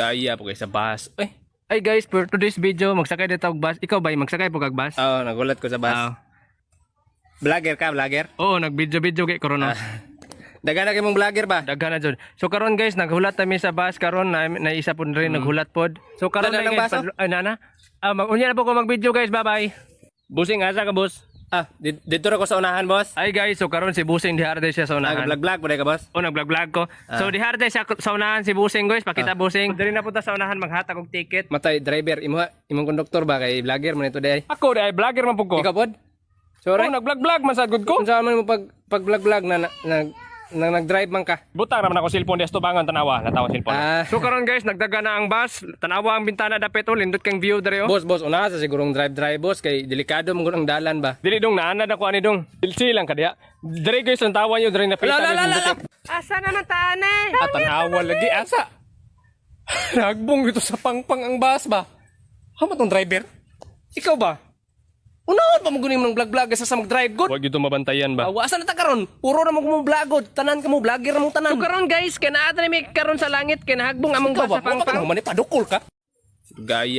Gaya po kayo sa bus. Ay guys, for today's video, magsakay dito og bus. Ikaw ba magsakay po kag bus? Oo, nagulat ko sa bus. Vlogger ka, vlogger? Oo, nag-video kay corona. Daga na kayo mong vlogger ba? Daghan na jud. So karon guys, naghulat kami sa bus karon na isa po rin naghulat pod. So karon Dala ng guys, baso? ay nana. Unya na po ko mag-video guys. Bye-bye. Busing asa ka, boss? Dito na ko sa unahan, boss. Ay guys, so karon si Busing diharde siya sa unahan. Nag-vlog-vlog pa ka, boss? O nag-vlog ko. So diharde siya sa unahan si Busing guys. Pakita Busing. Diri na punta sa unahan maghatag og ticket. Matay, driver. Imong konduktor ba? Kay vlogger mo nito day. Ako di ay vlogger man pud ko. Ikaw, pod? Sorry? Oh, nag-vlog man sad gud ko. Kung saan man mo pag-vlog-vlog na nag-drive man ka. Butang naman ako cellphone desto bangon tanawa, natawa cellphone. Ah. So karon guys, nagdaga na ang bus, tanawa ang bintana dapit oh, lindot kang view dere oh. Boss, una sa sigurong drive, boss. Kay delikado mo ang dalan ba? Dili dong naanad ako ani dong. Silsi lang kadiya. Dere guys, ang tawa niyo dere na pita. Asa na natane? At tanawa lagi asa. Nagbong ito sa pangpang ang bus ba? Hama tong driver? Ikaw ba? Unahan pa mo gunin mo ng vlog-vlog sa mag-drive good. Wag ito mabantayan ba? Asa na ta karon? Puro na mo vlogod. Tanan ka mo vlogger na mong tanan. So karon guys, kay naa mi karon sa langit kay nahagbong among Ikaw bus ba? sa pangpang. Mo ni padukol ka. Gaya.